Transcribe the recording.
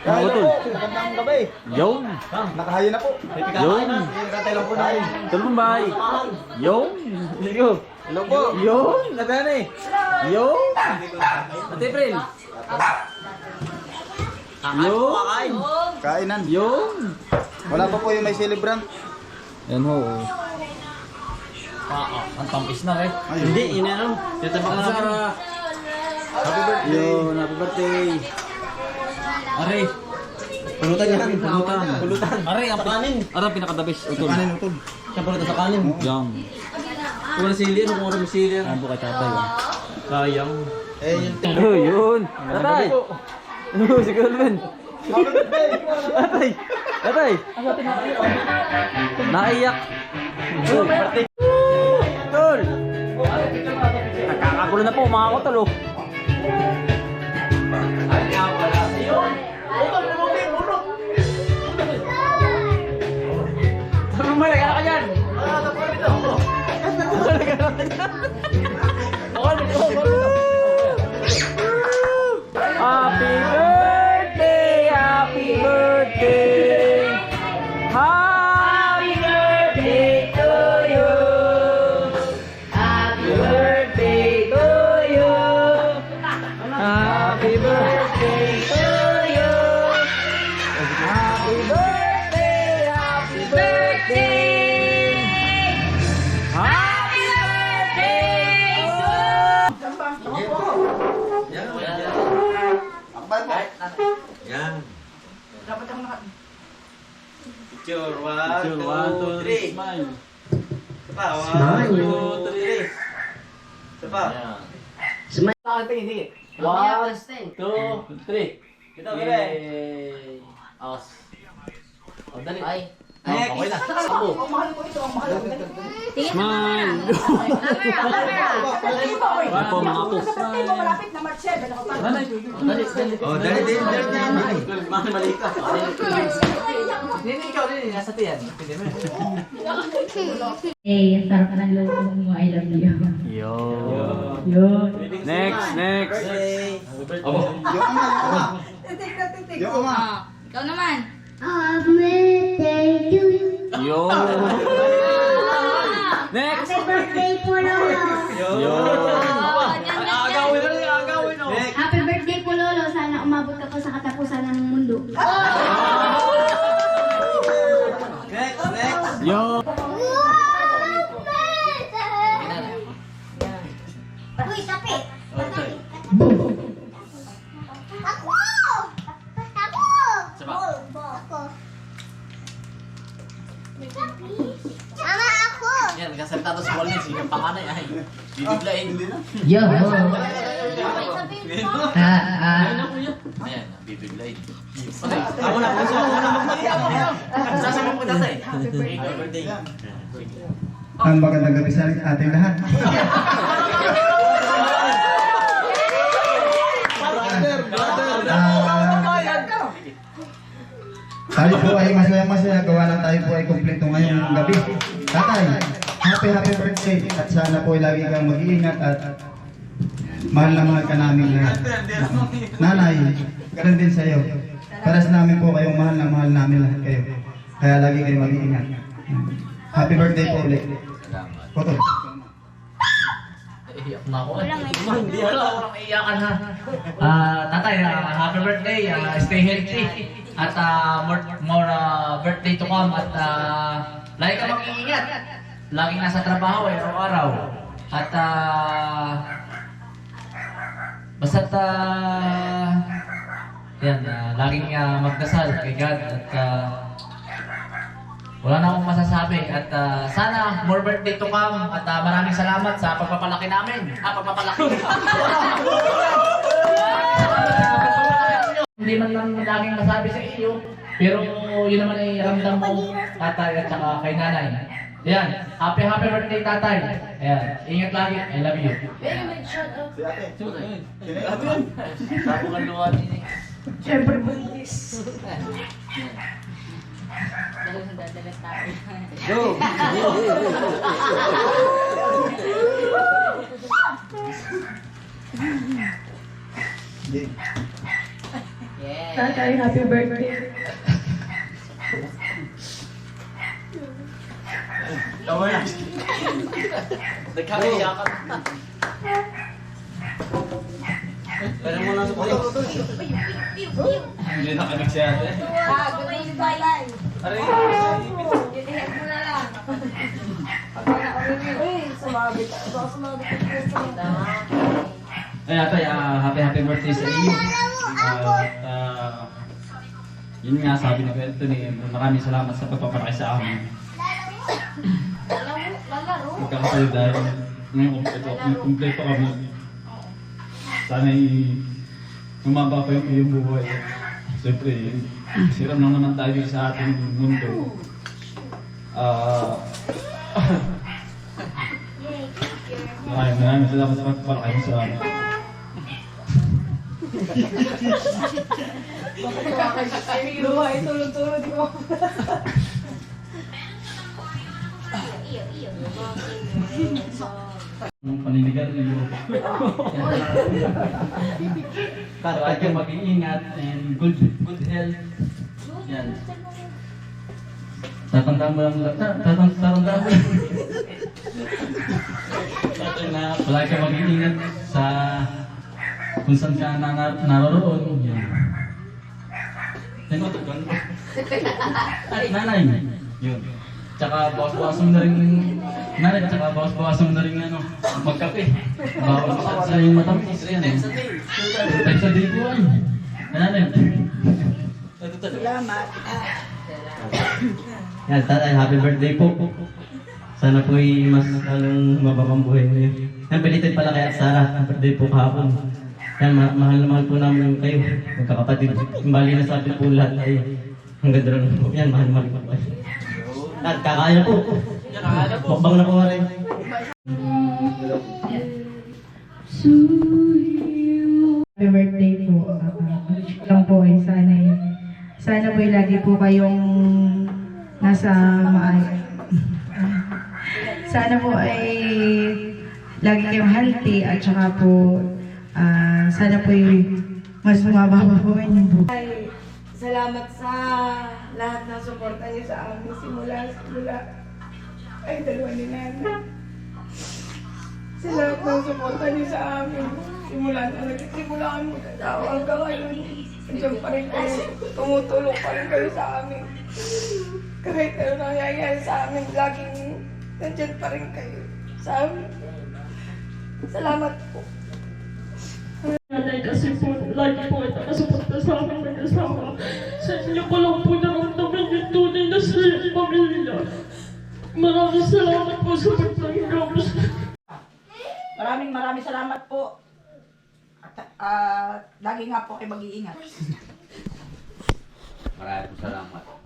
Ano tol? Magandang gabi. Yung. Nakahayo na po. Yung. Kantay lang po namin. Tulong bay. Yung. Sige. Hello po. Yung. Nadaan eh. Yung. Ate April. Yung. Kainan. Yung. Wala pa po yung may celebrant. Yan ho. Ang tampis na eh. Hindi, inano. Titabak na namin. Happy birthday. Yun. Happy birthday. Are. Pulutan niya. Pulutan. Pulutan. Are, ang kanin. Ano pinakadabis? Utol. Kanin utol. Siyempre ito sa kanin. Yang. Kung wala sili, ano kung wala may sili? Ang buka tatay. Sayang. Eh, yun. Oh, yun. Tatay. Oh, si Calvin. Tatay. Tatay. Naiyak. Tol. Nakakagulo na po mga kotol. Oh. Malaga ka dyan! Happy birthday! Happy birthday! Happy birthday to you! Happy birthday to you! Happy birthday to you! Happy birthday! Happy birthday! Happy birthday! Akbay po. Yan. Picture. Picture, 1, 2, 3, smile. Smile. 1, 2, 3. Isa pa. Tingin. 1, 2, 3. Kita ba rin? Awas. O, dali. Ay. Okay na. Ako. Smile. Ako mga po. Malapit na March 7. Ako pa. Dali, dali. Oh, dali din. Mali ka. Hindi, ikaw rin. Nasa tiyan. Pwede mo. Eh, sarap ka ng loko mo. I love you. Yo. Yun. Next. Abo. Yung ama. Yung ama. Ikaw naman. Happy birthday to you. Yo. Next. Happy birthday po, Lolo. Yo. Agawin na rin. Agawin. Happy birthday po, Lolo. Sana umabot ka po sa katapusan ng mundo. Next. Yo. Uy, tapit. Ako! Ako! Ako. Mama, ako! Yan, nagkasalita to sa wall niya. Sige, panganay. Ay, bibiglain. Yo! Ayan, bibiglain. Ako na. Sasama mo ka tatay. Happy birthday. Ang magandang gabi sa ating lahat. Tayo po ay masaya-masaya, gawa lang tayo po ay kumpleto ngayong gabi. Tatay, happy birthday at sana po ay lagi kang mag-iingat at mahal na mahal ka namin lahat. Nanay, ganun din sa iyo. Para sa namin po kayong mahal namin lahat kayo. Kaya lagi kayong mag-iingat. Happy birthday po ulit. Koto. Iyak na ako. Hindi ako iyakan ha. Tatay, happy birthday. Stay healthy. At more birthday to come. At lagi ka mag-iingat. Laging nasa trabaho araw-araw. At basta't yan, laging magdasal kay God. At wala na akong masasabi at sana more birthday to come at maraming salamat sa pagpapalaki namin. Pagpapalaki. Hindi man lang laging masabi sa iyo, pero yun naman ay ramdam mo tatay at saka kay nanay. Ayan, happy birthday tatay. Ayan, ingat lagi. I love you. Si ate. Sabi ka luwan ini. Siyempre, buntis. Go. Hindi. Tatay, happy birthday. Tawa na. Nagkakaiyakan. Pwede mo na sa puti. Hindi nakamix si ate. Good si tatay. Aray, Ginihin mo na lang. Uy, sumabit. Baka sumabit. Ay ate, happy birthday sa iyo. Yun nga sabi ni Kuya Anthony, maraming salamat sa pagpapalaki sa amin. Magkakasal dahil ngayon kumpleto kami. Sana'y umaba pa yung iyong buhay. Siyempre, siram lang naman tayo sa ating mundo. Maraming salamat sa pagpapalaki sa amin. Luha, tulog-tulog. Di ko. Ang paninigarilyo. Para kayo mag-iingat and good health. Yan. Tatandaan mo lang. Tatandaan mo lang. Palagi kayo mag-iingat sa kung saan ka naroon. Yan. Yan o, tugon. Ay, nanay. Yun. Tsaka bawas-bawasan mo na rin nanay, tsaka bawas-bawasan mo na rin magkape. Bawal sa yung matamis. Ayan eh. Type sa day po ay. Nanay. Salamat. Yan, tatay, happy birthday po. Sana po'y mas lalong mababang buhay mo yun. Yan, belated pala kay Sarah. Happy birthday po kahapon. Yan, mahal na mahal po namin kayo. Magkakapatid. Bali na sabi po lahat ay ang ganda rin po. Yan, mahal na mahal po kayo. At kakaya po. Mukbang na po rin. Happy birthday po. Wish ko lang po ay sana po lagi po kayong nasa sana po ay lagi kayong healthy at saka po sana po mas mababa po inyong buhay. Salamat sa lahat ng suporta niyo sa amin simula ay dalawa ni Nana. Sa lahat ng suporta niyo sa amin simula kami magkatawa hanggang ngayon. Nandiyan pa rin kayo, tumutulong pa rin kayo sa amin. Kahit ano nangyayari sa amin, laging nandiyan pa rin kayo sa amin. Salamat po. Nanay kasi po, lagi po ito nakasuporta sa amin mag-asawa. Sa inyo ko lang po naramdaman yung tunay na sa pamilya. Maraming salamat po sa pagtanggap. Maraming salamat po. At lagi nga po kayo mag-iingat. Maraming salamat.